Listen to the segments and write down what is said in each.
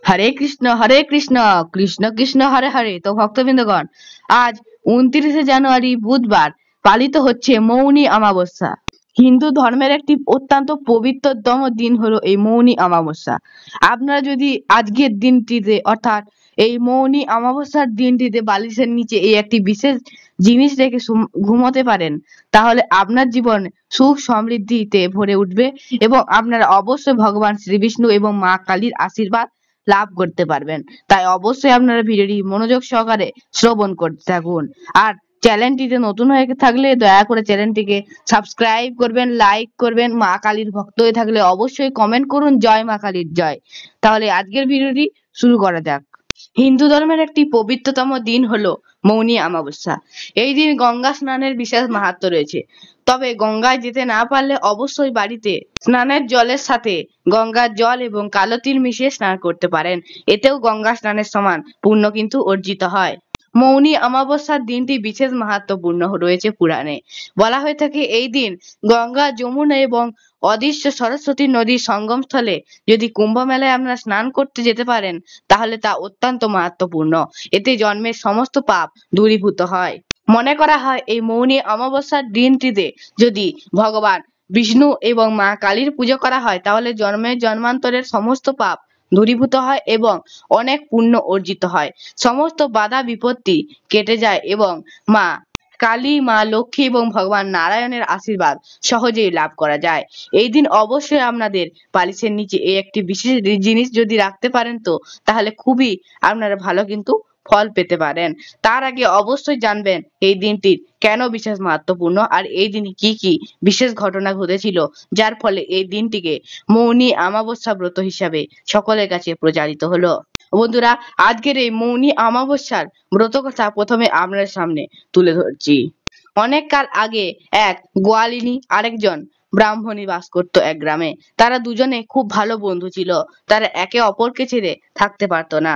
হরে কৃষ্ণ কৃষ্ণ কৃষ্ণ হরে হরে। তো ভক্তবৃন্দগণ, আজ 29শে জানুয়ারি বুধবার পালিত হচ্ছে মৌনী অমাবস্যা। হিন্দু ধর্মের একটি অত্যন্ত পবিত্রতম দিন হলো এই মৌনী অমাবস্যা। আপনারা যদি আজকের দিনটিতে অর্থাৎ এই মৌনী অমাবস্যার দিনটিতে বালিশের নিচে এই একটি বিশেষ জিনিস রেখে ঘুমোতে পারেন, তাহলে আপনার জীবন সুখ সমৃদ্ধিতে ভরে উঠবে এবং আপনারা অবশ্যই ভগবান শ্রীবিষ্ণু এবং মা কালীর আশীর্বাদ লাভ করতে পারবেন। তাই অবশ্যই আপনারা ভিডিওটি মনোযোগ সহকারে শ্রবণ করতে থাকুন। আর চ্যানেলটিতে নতুন হয়ে থাকলে দয়া করে চ্যানেলটিকে সাবস্ক্রাইব করবেন, লাইক করবেন। মা কালীর ভক্ত হয়ে থাকলে অবশ্যই কমেন্ট করুন জয় মা কালীর জয়। তাহলে আজকের ভিডিওটি শুরু করা যাক। হিন্দু ধর্মের একটি পবিত্রতম দিন হলো মৌনী অমাবস্যা। এই দিন গঙ্গা স্নানের বিশেষ মাহাত্ম্য রয়েছে। তবে গঙ্গায় যেতে না পারলে অবশ্যই বাড়িতে স্নানের জলের সাথে গঙ্গার জল এবং কালো তিল মিশিয়ে স্নান করতে পারেন। এতেও গঙ্গা স্নানের সমান পুণ্য কিন্তু অর্জিত হয়। মৌনী অমাবস্যার দিনটি বিশেষ মাহাত্ম্যপূর্ণ রয়েছে পুরাণে। বলা হয়ে থাকে এই দিন গঙ্গা, যমুনা এবং অদৃশ্য সরস্বতী নদীর সঙ্গমস্থলে যদি কুম্ভ মেলায় আপনারা স্নান করতে যেতে পারেন, তাহলে তা অত্যন্ত মাহাত্ম্যপূর্ণ। এতে জন্মের সমস্ত পাপ দূরীভূত হয়। মনে করা হয় এই মৌনী অমাবস্যার দিনটিতে যদি ভগবান বিষ্ণু এবং মা কালীর পুজো করা হয়, তাহলে জন্মান্তরের সমস্ত পাপ দূরীভূত হয় এবং অনেক পুণ্য অর্জিত হয়। সমস্ত বাধা বিপত্তি কেটে যায় এবং মা কালী, মা লক্ষ্মী এবং ভগবান নারায়ণের আশীর্বাদ সহজেই লাভ করা যায়। এই দিন অবশ্যই আপনাদের বালিশের নিচে এই একটি বিশেষ জিনিস যদি রাখতে পারেন, তো তাহলে খুবই আপনারা ভালো কিন্তু ফল পেতে পারেন। তার আগে অবশ্যই জানবেন এই দিনটির কেন বিশেষ মাহাত্ম্যপূর্ণ আর এই দিনে কি কি বিশেষ ঘটনা ঘটেছিল, যার ফলে এই দিনটিকে মৌনী অমাবস্যা ব্রত হিসাবে সকলের কাছে প্রচারিত হলো। বন্ধুরা, আজকের এই মৌনী অমাবস্যার ব্রত কথা প্রথমে আপনার সামনে তুলে ধরছি। অনেক কাল আগে এক গোয়ালিনী আরেকজন ব্রাহ্মণী বাস করতো এক গ্রামে। তারা দুজনে খুব ভালো বন্ধু ছিল। তারা একে অপরকে ছেড়ে থাকতে পারতো না।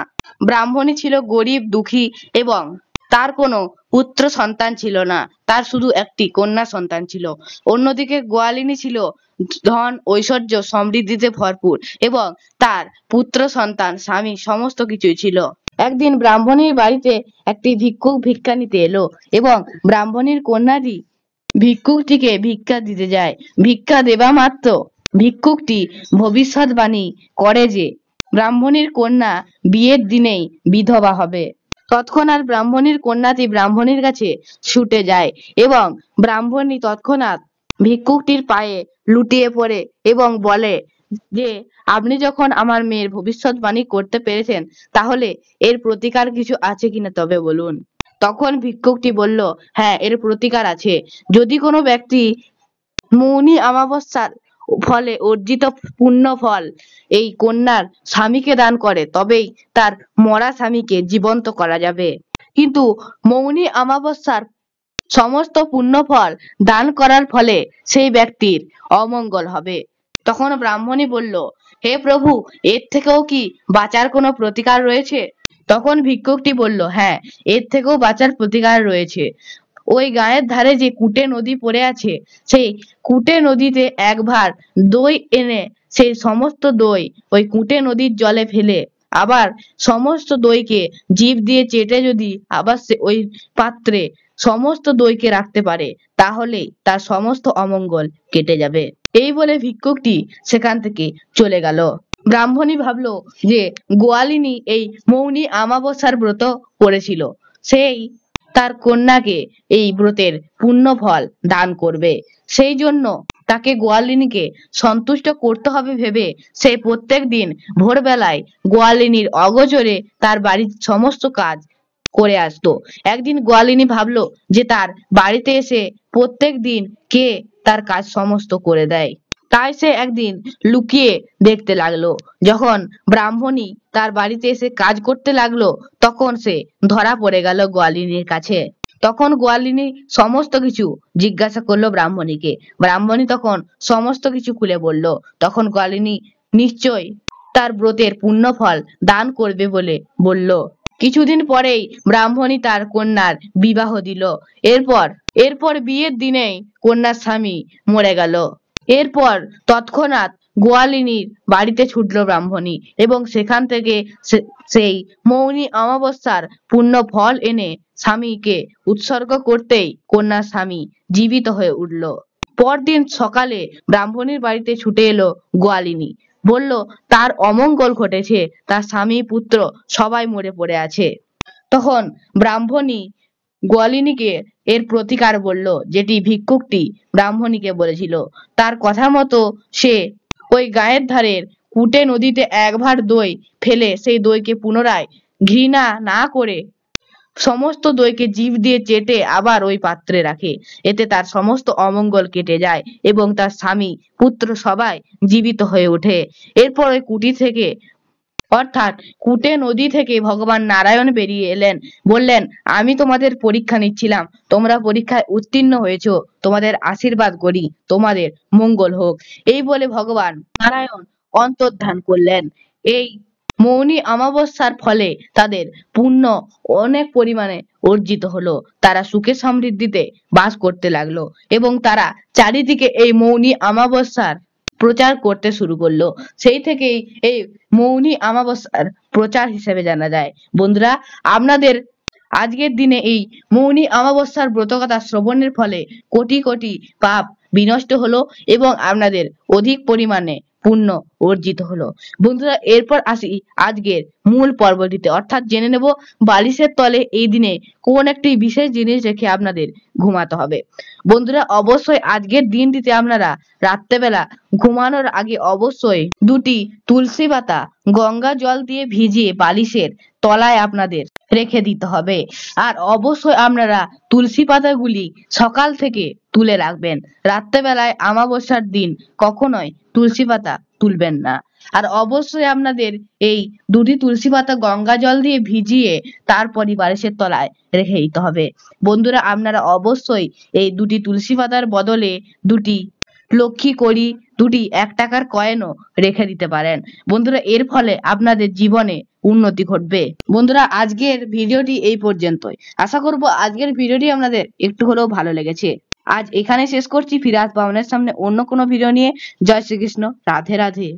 ব্রাহ্মণী ছিল গরিব, দুঃখী এবং তার কোনো পুত্র সন্তান ছিল না। তার শুধু একটি কন্যা সন্তান ছিল। অন্যদিকে গোয়ালিনী ছিল ধন, ঐশ্বর্য, সমৃদ্ধিতে ভরপুর এবং তার পুত্র সন্তান, স্বামী সমস্ত কিছুই ছিল। একদিন ব্রাহ্মণীর বাড়িতে একটি ভিক্ষুক ভিক্ষা নিতে এলো এবং ব্রাহ্মণীর কন্যাটি ভিক্ষুকটিকে ভিক্ষা দিতে যায়। ভিক্ষা দেবা মাত্র ভিক্ষুকটি ভবিষ্যৎবাণী করে যে ব্রাহ্মণীর কন্যা বিয়ের দিনেই বিধবা হবে। তৎক্ষণাৎ ব্রাহ্মণীর কন্যাটি ব্রাহ্মণীর কাছে ছুটে যায় এবং ব্রাহ্মণী তৎক্ষণাৎ ভিক্ষুকটির পায়ে লুটিয়ে পড়ে এবং বলে যে আপনি যখন আমার মেয়ের ভবিষ্যৎবাণী করতে পেরেছেন, তাহলে এর প্রতিকার কিছু আছে কিনা তবে বলুন। তখন ভিক্ষুকটি বলল, হ্যাঁ, এর প্রতিকার আছে। যদি কোনো ব্যক্তি মৌনী অমাবস্যার ফলে অর্জিত পুণ্য ফল এই কন্যার স্বামীকে দান করে, তবেই তার মরা স্বামীকে জীবন্ত করা যাবে। কিন্তু মৌনী অমাবস্যার সমস্ত পুণ্য ফল দান করার ফলে সেই ব্যক্তির অমঙ্গল হবে। তখন ব্রাহ্মণী বলল, হে প্রভু, এর থেকেও কি বাঁচার কোনো প্রতিকার রয়েছে? তখন ভিক্ষুকটি বলল, হ্যাঁ, এর থেকেও বাঁচার প্রতিকার রয়েছে। ওই গায়ের ধারে যে কুটে নদী পড়ে আছে, সেই কুটে নদীতে এক ভার দই এনে সেই সমস্ত দই ওই কুটে নদীর জলে ফেলে আবার সমস্ত দইকে জিভ দিয়ে চেটে যদি আবার ওই পাত্রে সমস্ত দইকে রাখতে পারে, তাহলেই তার সমস্ত অমঙ্গল কেটে যাবে। এই বলে ভিক্ষুকটি সেখান থেকে চলে গেল। ব্রাহ্মণী ভাবলো যে গোয়ালিনী এই মৌনী অমাবস্যার ব্রত করেছিল, সেই তার কন্যাকে এই ব্রতের পুণ্য ফল দান করবে। সেই জন্য তাকে গোয়ালিনীকে সন্তুষ্ট করতে হবে ভেবে সে প্রত্যেক দিন ভোরবেলায় গোয়ালিনীর অগোচরে তার বাড়ির সমস্ত কাজ করে আসতো। একদিন গোয়ালিনী ভাবলো যে তার বাড়িতে এসে প্রত্যেক দিন কে তার কাজ সমস্ত করে দেয়। তাই সে একদিন লুকিয়ে দেখতে লাগলো। যখন ব্রাহ্মণী তার বাড়িতে এসে কাজ করতে লাগলো, তখন সে ধরা পড়ে গেল গোয়ালিনীর কাছে। তখন গোয়ালিনী সমস্ত কিছু জিজ্ঞাসা করলো ব্রাহ্মণীকে। ব্রাহ্মণী তখন সমস্ত কিছু খুলে বলল। তখন গোয়ালিনী নিশ্চয় তার ব্রতের পুণ্য ফল দান করবে বলে বলল। কিছুদিন পরেই ব্রাহ্মণী তার কন্যার বিবাহ দিল। এরপর বিয়ের দিনেই কন্যার স্বামী মরে গেল। এরপর তৎক্ষণাৎ গোয়ালিনীর বাড়িতে ছুটল ব্রাহ্মণী এবং সেখান থেকে সেই মৌনী অমাবস্যার পুণ্য ফল এনে স্বামীকে উৎসর্গ করতেই কন্যার স্বামী জীবিত হয়ে উঠল। পরদিন সকালে ব্রাহ্মণীর বাড়িতে ছুটে এলো গোয়ালিনী, বলল তার অমঙ্গল ঘটেছে, তার স্বামী পুত্র সবাই মরে পড়ে আছে। তখন ব্রাহ্মণী গোয়ালিনীকে এর প্রতিকার বলল, যেটি ভিক্ষুকটি ব্রাহ্মণীকে বলেছিল। তার কথা মতো সে ওই গায়ের ধারের কুটে নদীতে এক ভাঁড় দই ফেলে সেই দইকে পুনরায় ঘৃণা না করে সমস্ত দইকে জিভ দিয়ে চেটে আবার ওই পাত্রে রাখে। এতে তার সমস্ত অমঙ্গল কেটে যায় এবং তার স্বামী পুত্র সবাই জীবিত হয়ে ওঠে। এরপর ওই কুটি থেকে অর্থাৎ কুটে নদী থেকে ভগবান নারায়ণ বেরিয়ে এলেন, বললেন আমি তোমাদের পরীক্ষা নিচ্ছিলাম, তোমরা পরীক্ষায় উত্তীর্ণ হয়েছো, তোমাদের আশীর্বাদ করি, তোমাদের মঙ্গল হোক। এই বলে ভগবান নারায়ণ অন্তর্ধান করলেন। এই মৌনী অমাবস্যার ফলে তাদের পুণ্য অনেক পরিমাণে অর্জিত হলো। তারা সুখে সমৃদ্ধিতে বাস করতে লাগলো এবং তারা চারিদিকে এই মৌনী অমাবস্যার প্রচার করতে শুরু করলো। সেই থেকেই এই মৌনী অমাবস্যার প্রচার হিসেবে জানা যায়। বন্ধুরা, আপনাদের আজকের দিনে এই মৌনী অমাবস্যার ব্রতকথা শ্রবণের ফলে কোটি কোটি পাপ বিনষ্ট হলো এবং আপনাদের অধিক পরিমাণে পুণ্য অর্জিত হলো। বন্ধুরা, এরপর আসি আজকের মূল পর্বটিতে, অর্থাৎ জেনে নেব বালিশের তলে এই দিনে কোন একটি বিশেষ জিনিস রেখে আপনাদের ঘুমাতে হবে। বন্ধুরা, অবশ্যই আজকের দিনটিতে আপনারা রাত্রেবেলা ঘুমানোর আগে অবশ্যই দুটি তুলসী পাতা গঙ্গা জল দিয়ে ভিজিয়ে বালিশের তলায় আপনাদের রেখে দিতে হবে। আর অবশ্যই আপনারা তুলসী পাতাগুলি সকাল থেকে তুলে রাখবেন। রাত্রেবেলায় অমাবস্যার দিন কখনোই তুলসী পাতা তুলবেন না। আর অবশ্যই আপনাদের এই দুটি তুলসী পাতা গঙ্গা জল দিয়ে ভিজিয়ে তারপরই বালিশের তলায় রেখে দিতে হবে। বন্ধুরা, আপনারা অবশ্যই এই দুটি তুলসী পাতার বদলে দুটি লক্ষ্মী কড়ি, দুটি 1 টাকার কয়েনও রেখে দিতে পারেন। বন্ধুরা, এর ফলে আপনাদের জীবনে উন্নতি ঘটবে। বন্ধুরা, আজকের ভিডিওটি এই পর্যন্তই। আশা করব আজকের ভিডিওটি আপনাদের একটু হলেও ভালো লেগেছে। আজ এখানে শেষ করছি, ফিরে আসবো আপনাদের সামনে অন্য কোনো ভিডিও নিয়ে। জয় শ্রীকৃষ্ণ, রাধে রাধে।